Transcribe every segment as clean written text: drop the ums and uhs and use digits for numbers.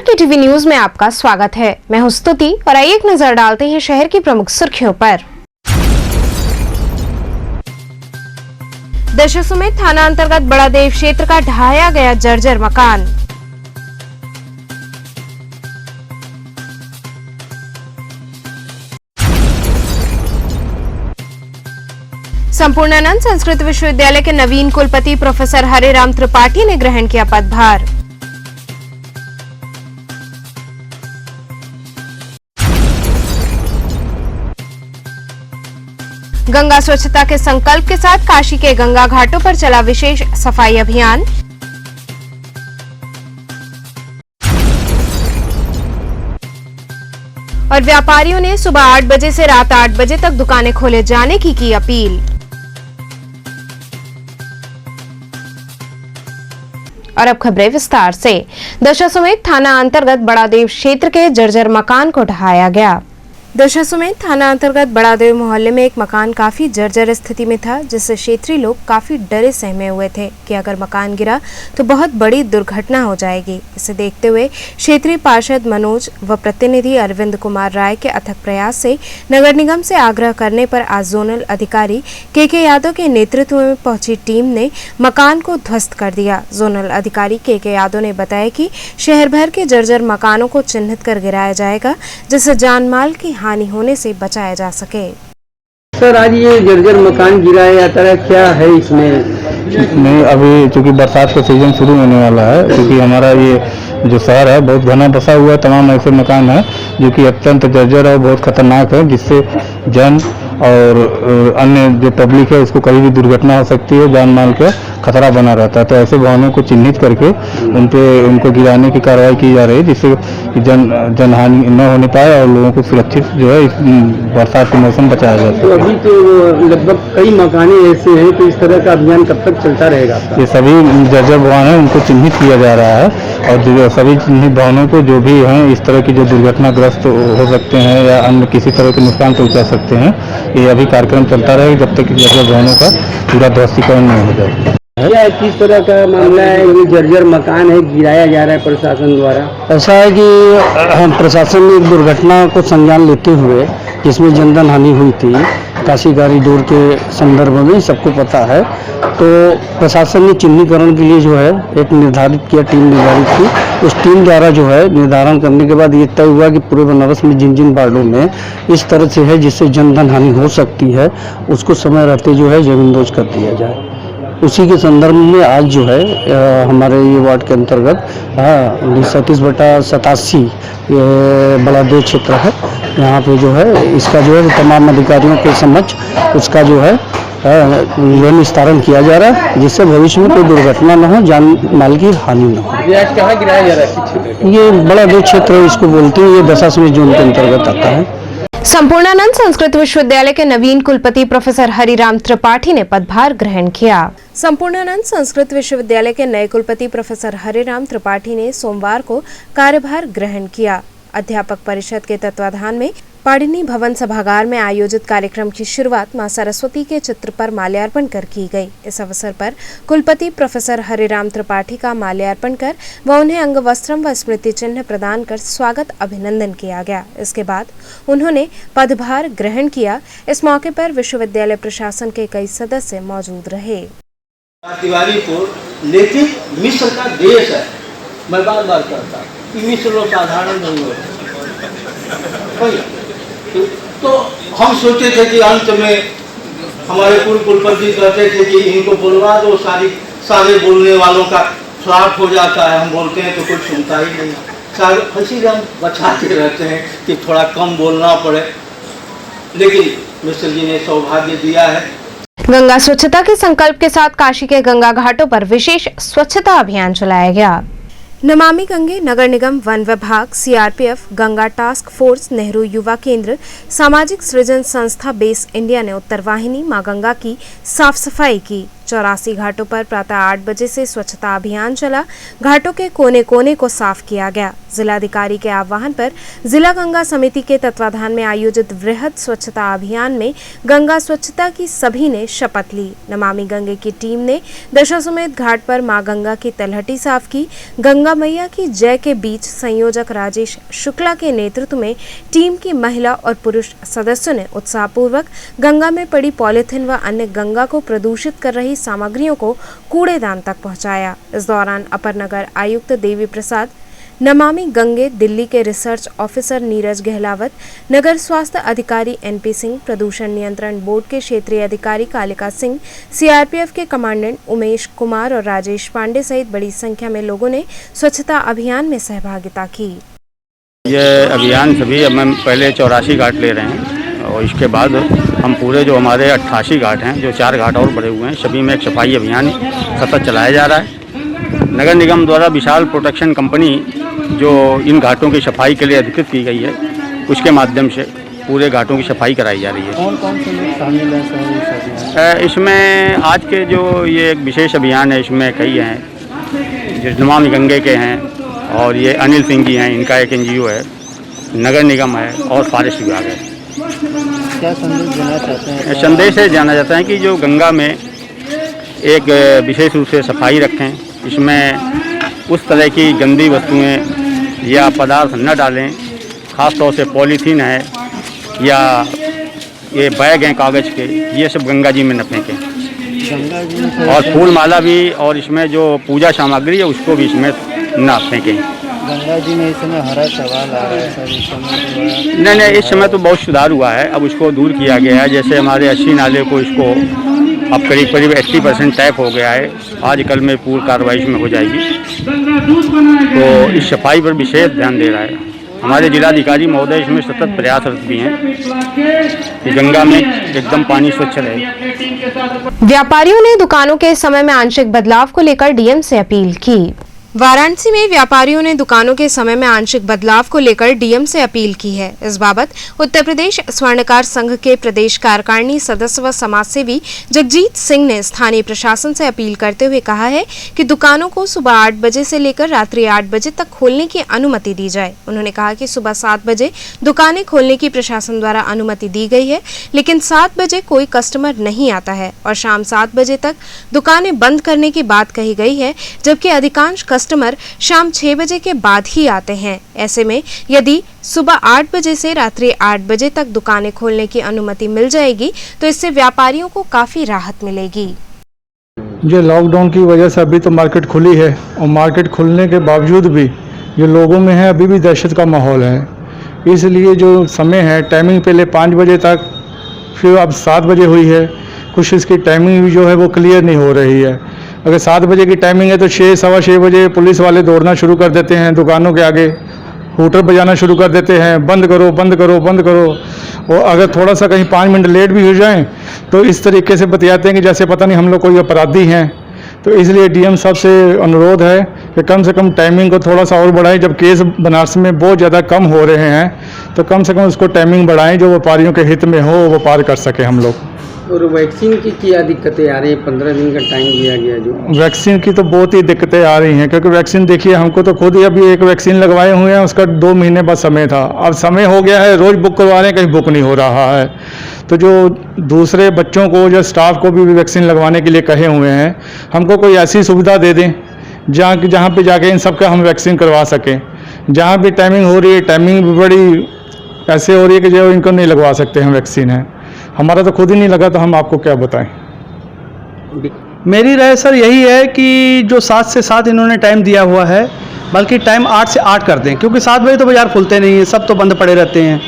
के TV news में आपका स्वागत है। मैं हूं स्तुति और आइए एक नजर डालते हैं शहर की प्रमुख सुर्खियों पर। दशाश्वमेध थाना अंतर्गत बड़ा देव क्षेत्र का ढहाया गया जर्जर मकान। संपूर्णानंद संस्कृत विश्वविद्यालय के नवीन कुलपति प्रोफेसर हरिराम त्रिपाठी ने ग्रहण किया पदभार। गंगा स्वच्छता के संकल्प के साथ काशी के गंगा घाटों पर चला विशेष सफाई अभियान। और व्यापारियों ने सुबह 8 बजे से रात 8 बजे तक दुकानें खोले जाने की अपील। और अब खबरें विस्तार से। दशाश्वमेध थाना अंतर्गत बड़ा देव क्षेत्र के जर्जर मकान को ढहाया गया। दशाश्वमेध थाना अंतर्गत बड़ा देव मोहल्ले में एक मकान काफी जर्जर स्थिति में था, जिससे क्षेत्रीय लोग काफी डरे सहमे हुए थे कि अगर मकान गिरा तो बहुत बड़ी दुर्घटना हो जाएगी। इसे देखते हुए क्षेत्रीय पार्षद मनोज व प्रतिनिधि अरविंद कुमार राय के अथक प्रयास से नगर निगम से आग्रह करने पर आज जोनल अधिकारी के यादव के नेतृत्व में पहुंची टीम ने मकान को ध्वस्त कर दिया। जोनल अधिकारी के यादव ने बताया कि शहर भर के जर्जर मकानों को चिन्हित कर गिराया जाएगा, जिससे जान माल की हानि होने से बचाया जा सके। सर, आज ये जर्जर मकान गिराया जाता है, क्या है इसमें? अभी चूंकि बरसात का सीजन शुरू होने वाला है, क्योंकि हमारा ये जो शहर है बहुत घना बसा हुआ है, तमाम ऐसे मकान है जो कि अत्यंत जर्जर और बहुत खतरनाक है, जिससे जन और अन्य जो पब्लिक है उसको कहीं भी दुर्घटना हो सकती है, जान माल का खतरा बना रहता है। तो ऐसे वाहनों को चिन्हित करके उनको गिराने की कार्रवाई की जा रही है, जिससे जनहानि न होने पाए और लोगों को सुरक्षित जो है इस बरसात के मौसम बचाया जा सके। तो अभी तो लगभग कई मकान ऐसे हैं, तो इस तरह का अभियान कब तक चलता रहेगा? ये सभी जर्जर भवन है उनको चिन्हित किया जा रहा है, और सभी चिन्हित भवनों को जो भी हैं इस तरह की जो दुर्घटनाग्रस्त हो सकते हैं या अन्य किसी तरह के नुकसान पहुंचा सकते हैं, ये अभी कार्यक्रम चलता रहेगा जब तक जर्जर भवनों का पूरा ध्वस्तीकरण नहीं हो जाए। क्या किस तरह का मामला है? ये जर्जर मकान है, गिराया जा रहा है प्रशासन द्वारा। ऐसा है कि प्रशासन ने एक दुर्घटना को संज्ञान लेते हुए, जिसमें जनधन हानि हुई थी काशी कॉरिडोर के संदर्भ में सबको पता है, तो प्रशासन ने चिन्हीकरण के लिए जो है एक निर्धारित किया, टीम निर्धारित की। उस टीम द्वारा जो है निर्धारण करने के बाद ये तय हुआ कि पूरे बनारस में जिन जिन वार्डों में इस तरह से है जिससे जनधन हानि हो सकती है, उसको समय रहते जो है जमींदोज कर दिया जाए। उसी के संदर्भ में आज जो है हमारे ये वार्ड के अंतर्गत 37/87 ये बड़ा देव क्षेत्र है, यहाँ पे जो है इसका जो है तमाम अधिकारियों के समक्ष उसका जो है निस्तारण किया जा रहा है, जिससे भविष्य में कोई दुर्घटना न हो, जान माल की हानि न हो। ये आज कहाँ गिराया जा रहा है? ये बड़ा देव क्षेत्र इसको बोलते हैं, ये दशाश्वमेध जोन के अंतर्गत आता है। संपूर्णानंद संस्कृत विश्वविद्यालय के नवीन कुलपति प्रोफेसर हरिराम त्रिपाठी ने पदभार ग्रहण किया। संपूर्णानंद संस्कृत विश्वविद्यालय के नए कुलपति प्रोफेसर हरिराम त्रिपाठी ने सोमवार को कार्यभार ग्रहण किया। अध्यापक परिषद के तत्वाधान में पाणिनि भवन सभागार में आयोजित कार्यक्रम की शुरुआत मां सरस्वती के चित्र पर माल्यार्पण कर की गई। इस अवसर पर कुलपति प्रोफेसर हरिराम त्रिपाठी का माल्यार्पण कर व उन्हें अंगवस्त्रम व स्मृति चिन्ह प्रदान कर स्वागत अभिनंदन किया गया। इसके बाद उन्होंने पदभार ग्रहण किया। इस मौके पर विश्वविद्यालय प्रशासन के कई सदस्य मौजूद रहे। तिवारी को, लेकिन मिस्र का देश है, मैं बार बार कहता कि मिस्र लोग साधारण नहीं होते। तो हम सोचे थे कि अंत में हमारे कुलपति कहते थे कि इनको बुलवा दो, सारे बोलने वालों का फ्लॉप हो जाता है, हम बोलते हैं तो कुछ सुनता ही नहीं। इसीलिए हम बचाते रहते हैं कि थोड़ा कम बोलना पड़े, लेकिन मिस्र जी ने सौभाग्य दिया है। गंगा स्वच्छता के संकल्प के साथ काशी के गंगा घाटों पर विशेष स्वच्छता अभियान चलाया गया। नमामि गंगे नगर निगम, वन विभाग, CRPF, Ganga task force, Nehru युवा केंद्र, सामाजिक सृजन संस्था बेस इंडिया ने उत्तरवाहिनी मां गंगा की साफ सफाई की। 84 घाटों पर प्रातः 8 बजे से स्वच्छता अभियान चला। घाटों के कोने कोने को साफ किया गया। जिलाधिकारी के आह्वान पर जिला गंगा समिति के तत्वाधान में आयोजित वृहद स्वच्छता अभियान में गंगा स्वच्छता की सभी ने शपथ ली। नमामि गंगे की टीम ने दशाश्वमेध घाट पर मां गंगा की तलहटी साफ की। गंगा मैया की जय के बीच संयोजक राजेश शुक्ला के नेतृत्व में टीम की महिला और पुरुष सदस्यों ने उत्साहपूर्वक गंगा में पड़ी पॉलीथिन व अन्य गंगा को प्रदूषित कर रही सामग्रियों को कूड़ेदान तक पहुंचाया। इस दौरान अपर नगर आयुक्त देवी प्रसाद, नमामि गंगे दिल्ली के रिसर्च ऑफिसर नीरज गहलावत, नगर स्वास्थ्य अधिकारी एनपी सिंह, प्रदूषण नियंत्रण बोर्ड के क्षेत्रीय अधिकारी कालिका सिंह, सीआरपीएफ के कमांडेंट उमेश कुमार और राजेश पांडे सहित बड़ी संख्या में लोगों ने स्वच्छता अभियान में सहभागिता की। ये अभियान सभी अब हम पहले 84 घाट ले रहे हैं और इसके बाद हम पूरे जो हमारे 88 घाट हैं, जो 4 घाट और बड़े हुए हैं, सभी में एक सफाई अभियान सतत चलाया जा रहा है। नगर निगम द्वारा विशाल प्रोटेक्शन कंपनी जो इन घाटों की सफाई के लिए अधिकृत की गई है, उसके माध्यम से पूरे घाटों की सफाई कराई जा रही है। कौन कौन से लोग शामिल हैं? इसमें आज के जो ये एक विशेष अभियान है, इसमें कई हैं, जो नमामि गंगे के हैं और ये अनिल सिंह जी हैं, इनका एक एनजीओ है, नगर निगम है और फॉरेस्ट विभाग है। क्या संदेश देना चाहते हैं? संदेश है जाना जाता है कि जो गंगा में एक विशेष रूप से सफाई रखें, इसमें उस तरह की गंदी वस्तुएं या पदार्थ न डालें, ख़ास तौर से पॉलीथीन है या ये बैग हैं कागज़ के, ये सब गंगा जी में न फेंकें। गंगा जी में और फूल माला भी और इसमें जो पूजा सामग्री है उसको भी इसमें न फेंकें। गंगा जी में इस समय हरा सवाल आ रहा है सर, इस समय नहीं, इस समय तो बहुत सुधार हुआ है, अब उसको दूर किया गया है। जैसे हमारे 80 नाले को इसको अब करीब 80% टैप हो गया है। आज कल में पूर्ण कार्रवाई इसमें हो जाएगी, तो इस सफाई पर विशेष ध्यान दे रहा है। हमारे जिलाधिकारी महोदय इसमें सतत प्रयासरत भी हैं कि गंगा में एकदम पानी स्वच्छ रहे। व्यापारियों ने दुकानों के समय में आंशिक बदलाव को लेकर डीएम से अपील की। वाराणसी में व्यापारियों ने दुकानों के समय में आंशिक बदलाव को लेकर डीएम से अपील की है। इस बाबत उत्तर प्रदेश स्वर्णकार संघ के प्रदेश कार्यकारिणी सदस्य व समाजसेवी जगजीत सिंह ने स्थानीय प्रशासन से अपील करते हुए कहा है कि दुकानों को सुबह 8 बजे से लेकर रात्रि 8 बजे तक खोलने की अनुमति दी जाए। उन्होंने कहा कि सुबह 7 बजे दुकानें खोलने की प्रशासन द्वारा अनुमति दी गई है, लेकिन 7 बजे कोई कस्टमर नहीं आता है और शाम 7 बजे तक दुकानें बंद करने की बात कही गई है, जबकि अधिकांश कस्टमर शाम 6 बजे के बाद ही आते हैं। ऐसे में यदि सुबह 8 बजे से रात्रि 8 बजे तक दुकानें खोलने की अनुमति मिल जाएगी तो इससे व्यापारियों को काफी राहत मिलेगी। जो लॉकडाउन की वजह से अभी तो मार्केट खुली है और मार्केट खुलने के बावजूद भी जो लोगों में है अभी भी दहशत का माहौल है। इसलिए जो समय है टाइमिंग पहले 5 बजे तक, फिर अब 7 बजे हुई है। कुछ इसकी टाइमिंग भी जो है वो क्लियर नहीं हो रही है। अगर 7 बजे की टाइमिंग है तो 6 सवा 6 बजे पुलिस वाले दौड़ना शुरू कर देते हैं दुकानों के आगे, हूटर बजाना शुरू कर देते हैं, बंद करो बंद करो बंद करो। और अगर थोड़ा सा कहीं 5 मिनट लेट भी हो जाएं तो इस तरीके से बतियाते हैं कि जैसे पता नहीं हम लोग कोई अपराधी हैं। तो इसलिए डीएम साहब से अनुरोध है कि कम से कम टाइमिंग को थोड़ा सा और बढ़ाएं। जब केस बनारस में बहुत ज़्यादा कम हो रहे हैं तो कम से कम उसको टाइमिंग बढ़ाएं जो व्यापारियों के हित में हो, वो पार कर सके हम लोग। और वैक्सीन की क्या दिक्कतें आ रही हैं? 15 दिन का टाइम दिया गया जो वैक्सीन की तो बहुत ही दिक्कतें आ रही हैं, क्योंकि वैक्सीन देखिए हमको तो खुद ही अभी एक वैक्सीन लगवाए हुए हैं, उसका 2 महीने बाद समय था, अब समय हो गया है, रोज़ बुक करवा रहे हैं, कहीं बुक नहीं हो रहा है। तो जो दूसरे बच्चों को या स्टाफ को भी वैक्सीन लगवाने के लिए कहे हुए हैं, हमको कोई ऐसी सुविधा दे दें जहाँ पे जाके इन सब का हम वैक्सीन करवा सकें। जहाँ भी टाइमिंग हो रही है, टाइमिंग भी बड़ी ऐसे हो रही है कि जो इनको नहीं लगवा सकते हम वैक्सीन है। हमारा तो खुद ही नहीं लगा तो हम आपको क्या बताएं। मेरी राय सर यही है कि जो 7 से 7 इन्होंने टाइम दिया हुआ है, बल्कि टाइम 8 से 8 कर दें, क्योंकि 7 बजे तो बाज़ार खुलते नहीं है, सब तो बंद पड़े रहते हैं।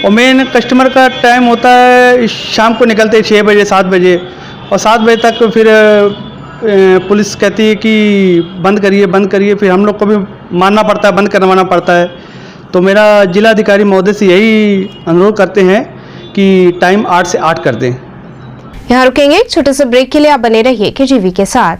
और मेन कस्टमर का टाइम होता है शाम को निकलते 6 बजे 7 बजे, और 7 बजे तक फिर पुलिस कहती है कि बंद करिए, फिर हम लोग को भी मानना पड़ता है, बंद करवाना पड़ता है। तो मेरा जिलाधिकारी महोदय से यही अनुरोध करते हैं कि टाइम 8 से 8 कर दें। यहाँ रुकेंगे एक छोटे से ब्रेक के लिए, आप बने रहिए केजीवी के साथ।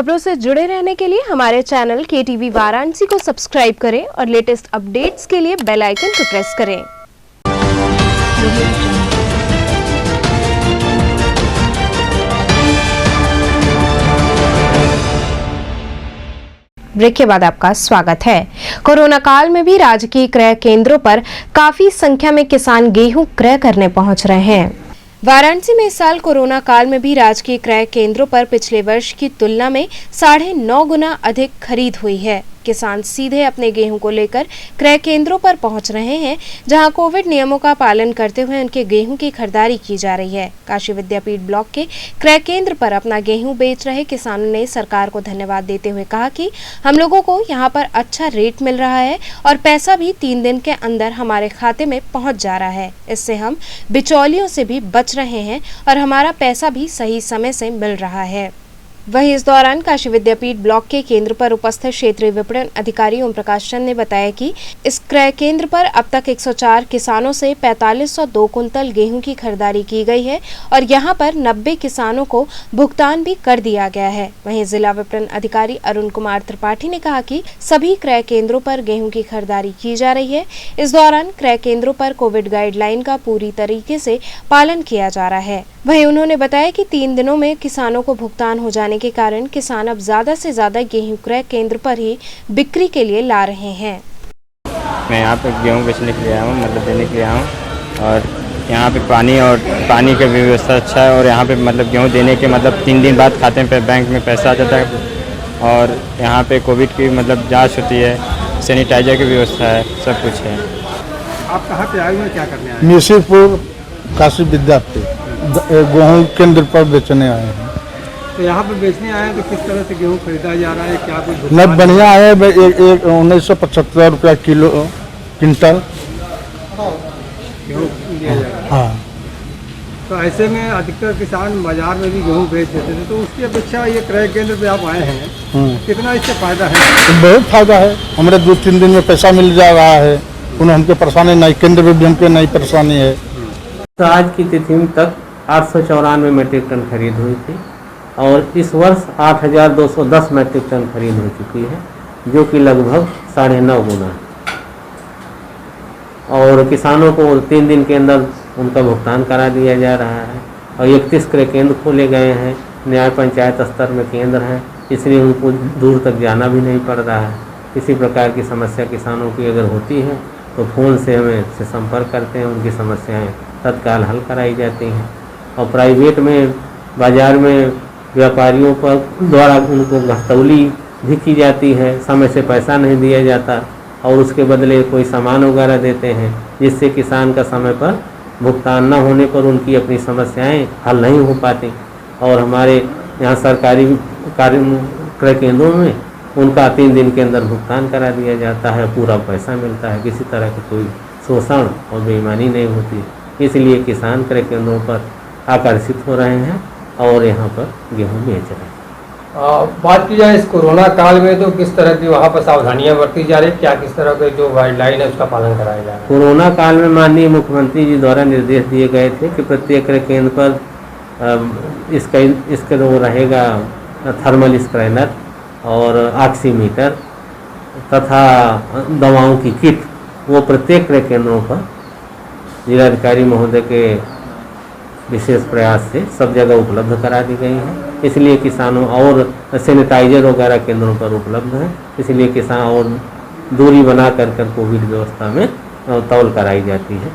खबरों से जुड़े रहने के लिए हमारे चैनल KTV वाराणसी को सब्सक्राइब करें और लेटेस्ट अपडेट्स के लिए बेल आइकन को प्रेस करें। ब्रेक के बाद आपका स्वागत है। कोरोना काल में भी राजकीय क्रय केंद्रों पर काफी संख्या में किसान गेहूं क्रय करने पहुंच रहे हैं। वाराणसी में इस साल कोरोना काल में भी राजकीय क्रय केंद्रों पर पिछले वर्ष की तुलना में 9.5 गुना अधिक खरीद हुई है। किसान सीधे अपने गेहूं को लेकर क्रय केंद्रों पर पहुंच रहे हैं, जहां कोविड नियमों का पालन करते हुए उनके गेहूं की खरीदारी की जा रही है। काशी विद्यापीठ ब्लॉक के क्रय केंद्र पर अपना गेहूं बेच रहे किसानों ने सरकार को धन्यवाद देते हुए कहा कि हम लोगों को यहां पर अच्छा रेट मिल रहा है और पैसा भी 3 दिन के अंदर हमारे खाते में पहुंच जा रहा है। इससे हम बिचौलियों से भी बच रहे हैं और हमारा पैसा भी सही समय से मिल रहा है। वहीं इस दौरान काशी विद्यापीठ ब्लॉक के केंद्र पर उपस्थित क्षेत्रीय विपणन अधिकारी ओम प्रकाश चंद ने बताया कि इस क्रय केंद्र पर अब तक 104 किसानों से 4502 कुंतल गेहूं की खरीदारी की गई है और यहां पर 90 किसानों को भुगतान भी कर दिया गया है। वहीं जिला विपणन अधिकारी अरुण कुमार त्रिपाठी ने कहा कि सभी क्रय केंद्रों पर गेहूं की खरीदारी की जा रही है। इस दौरान क्रय केंद्रों पर कोविड गाइडलाइन का पूरी तरीके से पालन किया जा रहा है। वहीं उन्होंने बताया कि 3 दिनों में किसानों को भुगतान हो जाने के कारण किसान अब ज्यादा से ज्यादा गेहूं क्रय केंद्र पर ही बिक्री के लिए ला रहे हैं। मैं यहाँ पे गेहूँ बेचने के लिए आया हूँ, मतलब देने के लिए आया हूँ और यहाँ पे पानी की व्यवस्था अच्छा है और यहाँ पे मतलब गेहूँ देने के मतलब 3 दिन बाद खाते पे बैंक में पैसा आ जाता है और यहाँ पे कोविड की मतलब जाँच होती है, सैनिटाइजर की व्यवस्था है, सब कुछ है। आप कहाँ पे आए हुए हैं, क्या करने आए हैं? मिर्सीपुर काशी विद्यापीठ गेहूँ केंद्र पर बेचने आए हैं। तो यहाँ पे बेचने आए हैं तो किस तरह से गेहूँ खरीदा जा रहा है, क्या कुछ नहीं बढ़िया है। एक 1975 रुपया किलो क्विंटल गेहूँ दिया जा रहा है? हाँ। तो ऐसे में अधिकतर किसान बाजार में भी गेहूँ बेच देते थे, तो उसकी अपेक्षा ये क्रय केंद्र पे आप आए हैं, कितना इससे फायदा है? तो बहुत फायदा है, हमारे 2-3 दिन में पैसा मिल जा रहा है, उन्हें हमको परेशानी नहीं, केंद्र में भी हमको नहीं परेशानी है। तो आज की तिथि तक 894 मेट्रिक टन खरीद हुई थी और इस वर्ष 8210 मेट्रिक टन खरीद हो चुकी है, जो कि लगभग 9.5 गुना है। और किसानों को 3 दिन के अंदर उनका भुगतान करा दिया जा रहा है और 31 क्रय केंद्र खोले गए हैं। न्याय पंचायत स्तर में केंद्र हैं, इसलिए उनको दूर तक जाना भी नहीं पड़ रहा है। किसी प्रकार की समस्या किसानों की अगर होती है तो फ़ोन से हमें से संपर्क करते हैं, उनकी समस्याएं तत्काल हल कराई जाती हैं। और प्राइवेट में बाज़ार में व्यापारियों पर द्वारा उनको घटतौली भी की जाती है, समय से पैसा नहीं दिया जाता और उसके बदले कोई सामान वगैरह देते हैं, जिससे किसान का समय पर भुगतान न होने पर उनकी अपनी समस्याएं हल नहीं हो पाती। और हमारे यहाँ सरकारी क्रय केंद्रों में उनका 3 दिन के अंदर भुगतान करा दिया जाता है, पूरा पैसा मिलता है, किसी तरह की कोई शोषण और बेईमानी नहीं होती। इसलिए किसान क्रय केंद्रों पर आकर्षित हो रहे हैं और यहाँ पर गेहूँ बेच रहे हैं। बात की जाए इस कोरोना काल में तो किस तरह की वहाँ पर सावधानियां बरती जा रही, क्या किस तरह के जो गाइडलाइन है उसका पालन कराया जा रहा है? कोरोना काल में माननीय मुख्यमंत्री जी द्वारा निर्देश दिए गए थे कि प्रत्येक क्रय केंद्र पर इसका वो रहेगा थर्मल स्कैनर और ऑक्सीमीटर तथा दवाओं की किट, वो प्रत्येक क्रय केंद्रों पर जिलाधिकारी महोदय के विशेष प्रयास से सब जगह उपलब्ध करा दी गई हैं। इसलिए किसानों और सैनिटाइजर वगैरह केंद्रों पर उपलब्ध है, इसलिए किसान और दूरी बना कर कोविड व्यवस्था में तौल कराई जाती है।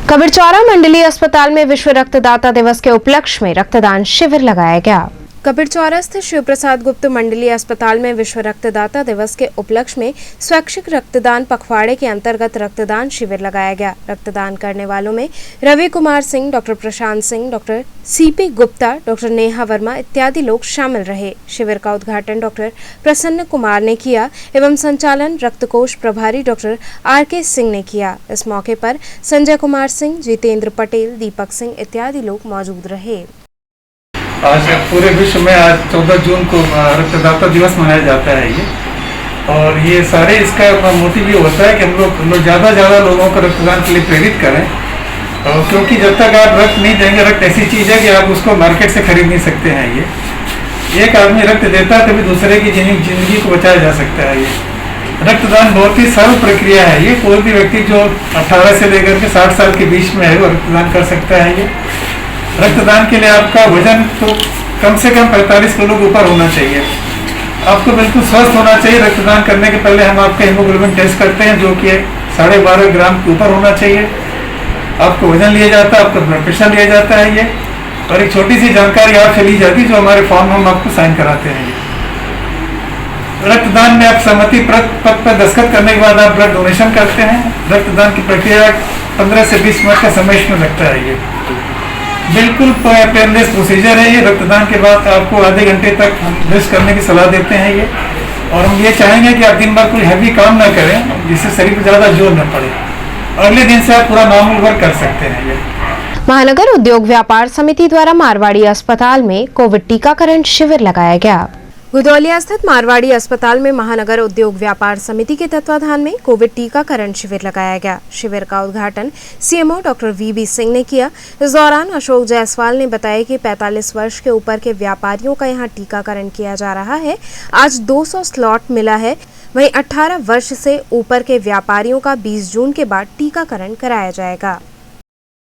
कबीरचौरा मंडलीय अस्पताल में विश्व रक्तदाता दिवस के उपलक्ष्य में रक्तदान शिविर लगाया गया। कबीरचौरा स्थित शिव प्रसाद गुप्त मंडलीय अस्पताल में विश्व रक्तदाता दिवस के उपलक्ष्य में स्वैच्छिक रक्तदान पखवाड़े के अंतर्गत रक्तदान शिविर लगाया गया। रक्तदान करने वालों में Ravi Kumar Singh, doctor Prashant Singh, doctor CP Gupta, doctor Neha Verma इत्यादि लोग शामिल रहे। शिविर का उद्घाटन डॉक्टर प्रसन्न कुमार ने किया एवं संचालन रक्तकोष प्रभारी डॉक्टर RK सिंह ने किया। इस मौके पर संजय कुमार सिंह, जितेंद्र पटेल, दीपक सिंह इत्यादि लोग मौजूद रहे। आज पूरे विश्व में आज 14 जून को रक्तदाता दिवस मनाया जाता है ये, और ये सारे इसका मोटिव ये होता है कि हम लोग ज़्यादा से ज़्यादा लोगों को रक्तदान के लिए प्रेरित करें, और क्योंकि जब तक आप रक्त नहीं देंगे, रक्त ऐसी चीज़ है कि आप उसको मार्केट से खरीद नहीं सकते हैं ये, एक आदमी रक्त देता है तभी दूसरे की जिंदगी को बचाया जा सकता है। ये रक्तदान बहुत ही सरल प्रक्रिया है। ये कोई भी व्यक्ति जो 18 से लेकर के 60 साल के बीच में है वो रक्तदान कर सकता है। ये रक्तदान के लिए आपका वजन तो कम से कम 45 किलो के ऊपर होना चाहिए। आपको बिल्कुल स्वस्थ होना चाहिए। रक्तदान करने के पहले हम आपका हीमोग्लोबिन टेस्ट करते हैं जो कि 12.5 ग्राम के ऊपर होना चाहिए। आपको वजन लिया जाता है, आपका ब्लड प्रेशर लिया जाता है। ये और एक छोटी सी जानकारी आपसे ली जाती है जो हमारे फॉर्म हम आपको साइन कराते हैं। रक्तदान में आप सहमति पत्र पर दस्तखत करने के बाद आप ब्लड डोनेशन करते हैं। रक्तदान की प्रक्रिया 15 से 20 मिनट का समय इसमें लगता है। ये बिल्कुल पेनलेस प्रोसीजर है। ये रक्तदान के बाद आपको आधे घंटे तक रेस्ट करने की सलाह देते हैं। ये और हम ये चाहेंगे कि आप दिन भर कोई हैवी काम ना करें जिससे शरीर पर ज़्यादा जोर न पड़े। अगले दिन से आप पूरा नॉर्मल वर्क कर सकते हैं। ये महानगर उद्योग व्यापार समिति द्वारा मारवाड़ी अस्पताल में कोविड टीकाकरण शिविर लगाया गया। गुदौलिया स्थित मारवाड़ी अस्पताल में महानगर उद्योग व्यापार समिति के तत्वाधान में कोविड टीकाकरण शिविर लगाया गया। शिविर का उद्घाटन सीएमओ डॉक्टर वीबी सिंह ने किया। इस दौरान अशोक जायसवाल ने बताया कि 45 वर्ष के ऊपर के व्यापारियों का यहां टीकाकरण किया जा रहा है। आज 200 स्लॉट मिला है। वहीं 18 वर्ष से ऊपर के व्यापारियों का 20 जून के बाद टीकाकरण कराया जाएगा।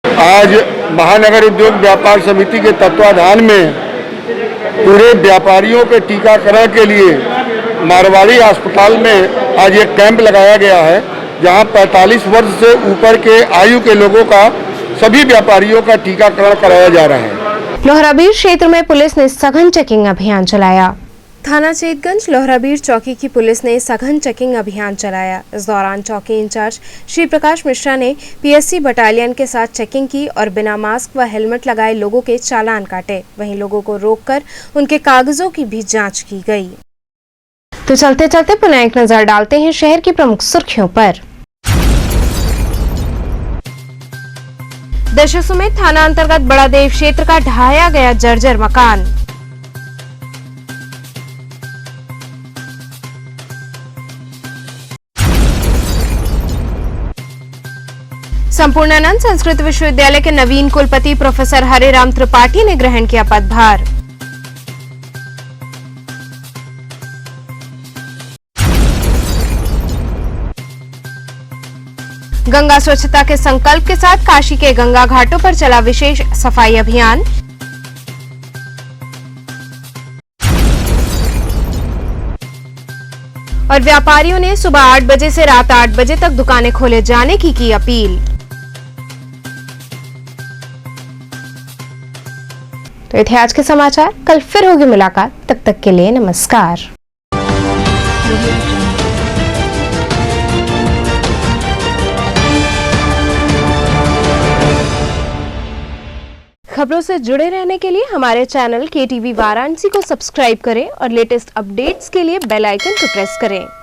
आज महानगर उद्योग व्यापार समिति के तत्वाधान में पूरे व्यापारियों के टीकाकरण के लिए मारवाड़ी अस्पताल में आज एक कैंप लगाया गया है जहां 45 वर्ष से ऊपर के आयु के लोगों का सभी व्यापारियों का टीकाकरण कराया जा रहा है। लोहराबीर क्षेत्र में पुलिस ने सघन चेकिंग अभियान चलाया। थाना चेतगंज लोहराबीर चौकी की पुलिस ने सघन चेकिंग अभियान चलाया। इस दौरान चौकी इंचार्ज श्री प्रकाश मिश्रा ने पीएससी बटालियन के साथ चेकिंग की और बिना मास्क व हेलमेट लगाए लोगों के चालान काटे। वहीं लोगों को रोककर उनके कागजों की भी जांच की गई। तो चलते चलते पुनः एक नजर डालते हैं शहर की प्रमुख सुर्खियों पर। दशाश्वमेध थाना अंतर्गत बड़ा देव क्षेत्र का ढहाया गया जर्जर मकान। संपूर्णानंद संस्कृत विश्वविद्यालय के नवीन कुलपति प्रोफेसर हरिराम त्रिपाठी ने ग्रहण किया पदभार। गंगा स्वच्छता के संकल्प के साथ काशी के गंगा घाटों पर चला विशेष सफाई अभियान। और व्यापारियों ने सुबह 8 बजे से रात 8 बजे तक दुकानें खोले जाने की अपील। तो ये थे आज के समाचार। कल फिर होगी मुलाकात। तब तक के लिए नमस्कार। खबरों से जुड़े रहने के लिए हमारे चैनल KTV वाराणसी को सब्सक्राइब करें और लेटेस्ट अपडेट्स के लिए बेल आइकन को प्रेस करें।